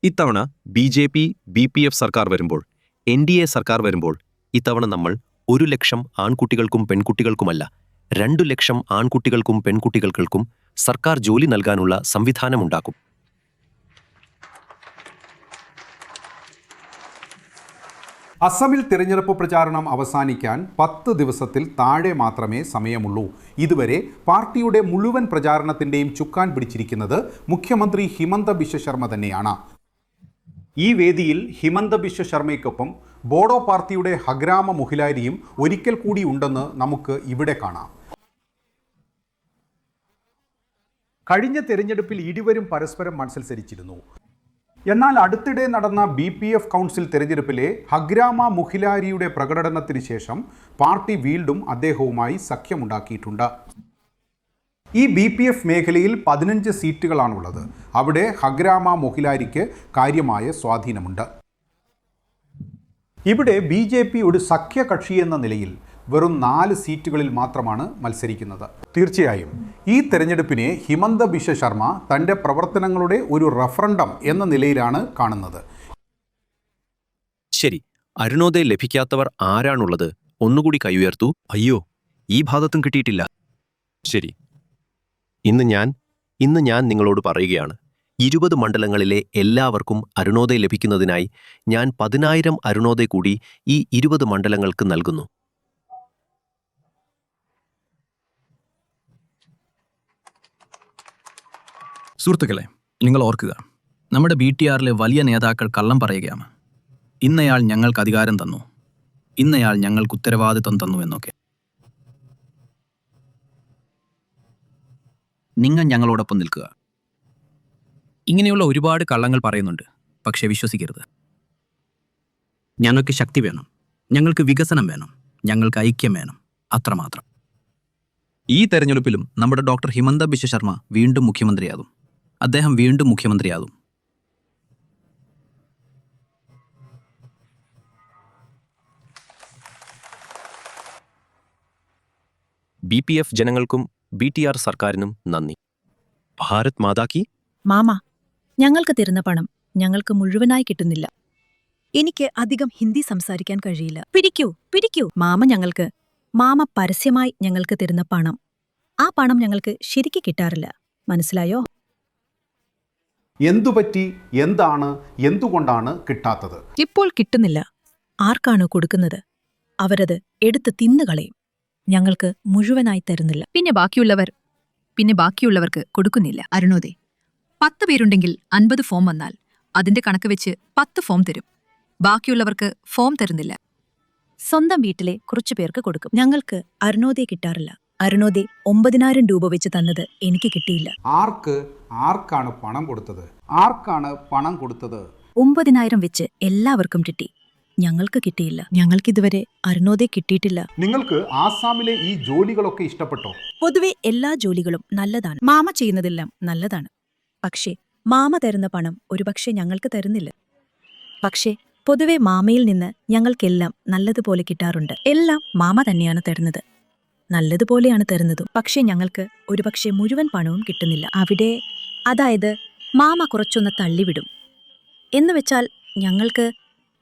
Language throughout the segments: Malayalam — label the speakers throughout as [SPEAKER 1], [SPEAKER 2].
[SPEAKER 1] ഇത്തവണ ബി.ജെ.പി. ബി.പി.എഫ്. സർക്കാർ വരുമ്പോൾ, എൻ.ഡി.എ. സർക്കാർ വരുമ്പോൾ, ഇത്തവണ നമ്മൾ 1 ലക്ഷം ആൺകുട്ടികൾക്കും പെൺകുട്ടികൾക്കുമല്ല, 2 ലക്ഷം ആൺകുട്ടികൾക്കും പെൺകുട്ടികൾക്കും സർക്കാർ ജോലി നൽകാനുള്ള സംവിധാനമുണ്ടാക്കും.
[SPEAKER 2] അസമിൽ തിരഞ്ഞെടുപ്പ് പ്രചാരണം അവസാനിക്കാൻ 10 ദിവസത്തിൽ താഴെ മാത്രമേ സമയമുള്ളൂ. ഇതുവരെ പാർട്ടിയുടെ മുഴുവൻ പ്രചാരണത്തിൻ്റെയും ചുക്കാൻ പിടിച്ചിരിക്കുന്നത് മുഖ്യമന്ത്രി ഹിമന്ത ബിശ്വ ശർമ്മ തന്നെയാണ്. ഈ വേദിയിൽ ഹിമന്ത ബിശ്വ ശർമ്മയ്ക്കൊപ്പം ബോഡോ പാർട്ടിയുടെ ഹഗ്രാമ മുഹിലാരിയും ഒരിക്കൽ കൂടി ഉണ്ടെന്ന് നമുക്ക് ഇവിടെ കാണാം. കഴിഞ്ഞ തെരഞ്ഞെടുപ്പിൽ ഇരുവരും പരസ്പരം മത്സരിച്ചിരുന്നു. എന്നാൽ അടുത്തിടെ നടന്ന ബി.പി.എഫ്. കൗൺസിൽ തെരഞ്ഞെടുപ്പിലെ ഹഗ്രാമ മുഹിലാരിയുടെ പ്രകടനത്തിന് ശേഷം പാർട്ടി വീണ്ടും അദ്ദേഹവുമായി സഖ്യമുണ്ടാക്കിയിട്ടുണ്ട്. ഈ ബി.പി.എഫ്. മേഖലയിൽ 15 സീറ്റുകളാണുള്ളത്. അവിടെ ഹഗ്രാമ മുഹിലാരിക്ക് കാര്യമായ സ്വാധീനമുണ്ട്. ഇവിടെ ബി.ജെ.പി. ഒരു സഖ്യകക്ഷി എന്ന നിലയിൽ വെറും 4 സീറ്റുകളിൽ മാത്രമാണ് മത്സരിക്കുന്നത്. തീർച്ചയായും ഈ തെരഞ്ഞെടുപ്പിനെ ഹിമന്ത ബിശ്വ ശർമ്മ തൻ്റെ പ്രവർത്തനങ്ങളുടെ ഒരു റഫറൻഡം എന്ന നിലയിലാണ് കാണുന്നത്.
[SPEAKER 1] ശരി, അരുണോദയം ലഭിക്കാത്തവർ ആരാണുള്ളത്? ഒന്നുകൂടി കൈയുയർത്തു. അയ്യോ, ഈ ഭാഗത്തും കിട്ടിയിട്ടില്ല. ശരി, ഇന്ന് ഞാൻ നിങ്ങളോട് പറയുകയാണ്, 20 മണ്ഡലങ്ങളിലെ എല്ലാവർക്കും അരുണോദയം ലഭിക്കുന്നതിനായി ഞാൻ 10,000 അരുണോദയം കൂടി ഈ 20 മണ്ഡലങ്ങൾക്ക് നൽകുന്നു.
[SPEAKER 3] സുഹൃത്തുക്കളെ, നിങ്ങൾ ഓർക്കുക, നമ്മുടെ ബി.ടി.ആറിലെ വലിയ നേതാക്കൾ കള്ളം പറയുകയാണ്. ഇന്നയാൾ ഞങ്ങൾക്ക് അധികാരം തന്നു, ഇന്നയാൾ ഞങ്ങൾക്ക് ഉത്തരവാദിത്വം തന്നു എന്നൊക്കെ. നിങ്ങൾ ഞങ്ങളോടൊപ്പം നിൽക്കുക. ഇങ്ങനെയുള്ള ഒരുപാട് കള്ളങ്ങൾ പറയുന്നുണ്ട്, പക്ഷെ വിശ്വസിക്കരുത്. ഞങ്ങൾക്ക് ശക്തി വേണം, ഞങ്ങൾക്ക് വികസനം വേണം, ഞങ്ങൾക്ക് ഐക്യം വേണം, അത്രമാത്രം. ഈ തെരഞ്ഞെടുപ്പിലും നമ്മുടെ ഡോക്ടർ ഹിമന്ത ബിശ്വ ശർമ്മ വീണ്ടും മുഖ്യമന്ത്രിയാകും. അദ്ദേഹം വീണ്ടും മുഖ്യമന്ത്രിയാകും.
[SPEAKER 1] ബി.പി.എഫ്. ജനങ്ങൾക്കും ബി.ടി.ആർ. സർക്കാരിനും നന്ദി. ഭാരത് മാതാ കി.
[SPEAKER 4] മാമ, ഞങ്ങൾക്ക് തരുന്ന പണം ഞങ്ങൾക്ക് മുഴുവനായി കിട്ടുന്നില്ല. എനിക്ക് അധികം ഹിന്ദി സംസാരിക്കാൻ കഴിയില്ല. പിടിക്കൂ മാമ പരസ്യമായി ഞങ്ങൾക്ക് തരുന്ന പണം, ആ പണം ഞങ്ങൾക്ക് ശരിക്ക് കിട്ടാറില്ല. മനസ്സിലായോ?
[SPEAKER 2] എന്തുപറ്റി? എന്താണ്? എന്തുകൊണ്ടാണ് കിട്ടാത്തത്?
[SPEAKER 4] ഇപ്പോൾ കിട്ടുന്നില്ല. ആർക്കാണോ കൊടുക്കുന്നത് അവരത് എടുത്ത് തിന്നുകളയും. ഞങ്ങൾക്ക് മുഴുവനായി തരുന്നില്ല.
[SPEAKER 5] പിന്നെ ബാക്കിയുള്ളവർക്ക് കൊടുക്കുന്നില്ല. അരുണോദയം 10 പേരുണ്ടെങ്കിൽ 50 ഫോം വന്നാൽ അതിന്റെ കണക്ക് വെച്ച് 10 ഫോം തരും. ബാക്കിയുള്ളവർക്ക് ഫോം തരുന്നില്ല.
[SPEAKER 4] സ്വന്തം വീട്ടിലെ കുറച്ചു പേർക്ക് കൊടുക്കും. ഞങ്ങൾക്ക് അരുണോദയം കിട്ടാറില്ല. അരുണോദയം 9,000 രൂപ വെച്ച് തന്നത് എനിക്ക് കിട്ടിയില്ല.
[SPEAKER 2] ആർക്കാണ് പണം കൊടുത്തത്? ആർക്കാണ് പണം കൊടുത്തത്?
[SPEAKER 4] 9,000 വെച്ച് എല്ലാവർക്കും കിട്ടി. ഞങ്ങൾക്ക് കിട്ടിയില്ല. ഞങ്ങൾക്കിതുവരെ അരുണോദയം കിട്ടിയിട്ടില്ല.
[SPEAKER 2] നിങ്ങൾക്ക് ആസാമിലെ ഈ ജോലികളൊക്കെ ഇഷ്ടപ്പെട്ടോ?
[SPEAKER 4] പൊതുവെ എല്ലാ ജോലികളും നല്ലതാണ്. മാമ ചെയ്യുന്നതെല്ലാം നല്ലതാണ്. പക്ഷേ മാമ തരുന്ന പണം ഒരുപക്ഷെ ഞങ്ങൾക്ക് തരുന്നില്ല. പക്ഷേ പൊതുവെ മാമയിൽ നിന്ന് ഞങ്ങൾക്കെല്ലാം നല്ലതുപോലെ കിട്ടാറുണ്ട്. എല്ലാം മാമ തന്നെയാണ് തരുന്നത്, നല്ലതുപോലെയാണ് തരുന്നതും. പക്ഷേ ഞങ്ങൾക്ക് ഒരുപക്ഷെ മുഴുവൻ പണവും കിട്ടുന്നില്ല. അതായത് മാമ കുറച്ചൊന്ന് തള്ളിവിടും. എന്നുവെച്ചാൽ ഞങ്ങൾക്ക്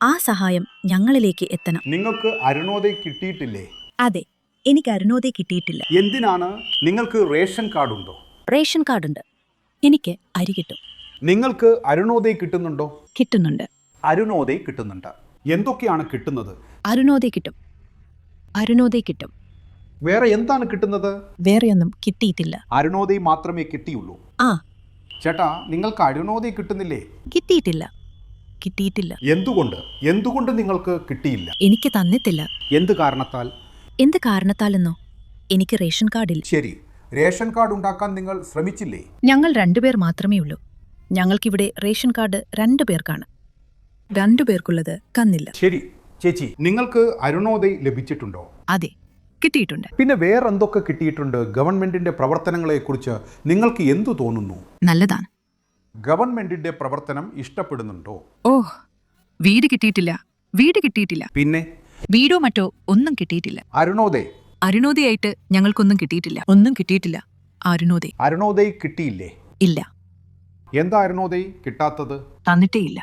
[SPEAKER 4] ആ സഹായം ഞങ്ങളിലേക്ക് എത്തണം.
[SPEAKER 2] നിങ്ങൾക്ക് അരുണോദയം കിട്ടിയിട്ടില്ലേ?
[SPEAKER 4] അതെ, എനിക്ക് അരുണോദയം കിട്ടിയിട്ടില്ല.
[SPEAKER 2] എന്തിനാണ്? നിങ്ങൾക്ക് റേഷൻ കാർഡുണ്ടോ?
[SPEAKER 4] റേഷൻ കാർഡുണ്ട്. എനിക്ക് അരി കിട്ടും.
[SPEAKER 2] നിങ്ങൾക്ക് അരുണോദയം കിട്ടുന്നുണ്ടോ?
[SPEAKER 4] കിട്ടുന്നുണ്ട്.
[SPEAKER 2] അരുണോദയം കിട്ടുന്നുണ്ട്. എന്തൊക്കെയാണ് കിട്ടുന്നത്?
[SPEAKER 4] അരുണോദയം കിട്ടും.
[SPEAKER 2] വേറെ എന്താണ് കിട്ടുന്നത്?
[SPEAKER 4] വേറെയൊന്നും കിട്ടിയിട്ടില്ല.
[SPEAKER 2] അരുണോദയം മാത്രമേ കിട്ടിയുള്ളൂ.
[SPEAKER 4] ആ
[SPEAKER 2] ചേട്ടാ, നിങ്ങൾക്ക് അരുണോദയം കിട്ടുന്നില്ലേ?
[SPEAKER 4] കിട്ടിയിട്ടില്ല.
[SPEAKER 2] എന്തുകൊണ്ട് നിങ്ങൾക്ക് കിട്ടിയില്ല?
[SPEAKER 4] എനിക്ക് തന്നിട്ടില്ല.
[SPEAKER 2] എന്ത് കാരണത്താൽ?
[SPEAKER 4] എന്ത് കാരണത്താലെന്നോ? എനിക്ക് റേഷൻ കാർഡില്ല.
[SPEAKER 2] ശരി, റേഷൻ കാർഡ് ഉണ്ടാക്കാൻ നിങ്ങൾ ശ്രമിച്ചില്ലേ?
[SPEAKER 4] ഞങ്ങൾ 2 പേർ മാത്രമേ ഉള്ളൂ. ഞങ്ങൾക്കിവിടെ റേഷൻ കാർഡ് 2 പേർക്കാണ്. 2 പേർക്കുള്ളത് കന്നില്ല.
[SPEAKER 2] ശരി ചേച്ചി, നിങ്ങൾക്ക് അരുണോദയം ലഭിച്ചിട്ടുണ്ടോ?
[SPEAKER 5] അതെ, കിട്ടിയിട്ടുണ്ട്.
[SPEAKER 2] പിന്നെ വേറെന്തൊക്കെ കിട്ടിയിട്ടുണ്ട്? ഗവൺമെന്റിന്റെ പ്രവർത്തനങ്ങളെക്കുറിച്ച് നിങ്ങൾക്ക് എന്തു തോന്നുന്നു?
[SPEAKER 5] നല്ലതാണ്.
[SPEAKER 2] ഗവൺമെന്റിന്റെ പ്രവർത്തനം ഇഷ്ടപ്പെടുന്നുണ്ടോ?
[SPEAKER 5] വീട് കിട്ടിയിട്ടില്ല.
[SPEAKER 2] പിന്നെ
[SPEAKER 5] വീടോ മറ്റോ ഒന്നും കിട്ടിയിട്ടില്ല.
[SPEAKER 2] അരുണോദയായിട്ട്
[SPEAKER 5] ഞങ്ങൾക്കൊന്നും കിട്ടിയിട്ടില്ല. ഒന്നും കിട്ടിയിട്ടില്ല.
[SPEAKER 2] അരുണോദയം കിട്ടിയില്ലേ?
[SPEAKER 5] ഇല്ല.
[SPEAKER 2] എന്താ അരുണോദയ് കിട്ടാത്തത്?
[SPEAKER 5] തന്നിട്ടേയില്ല.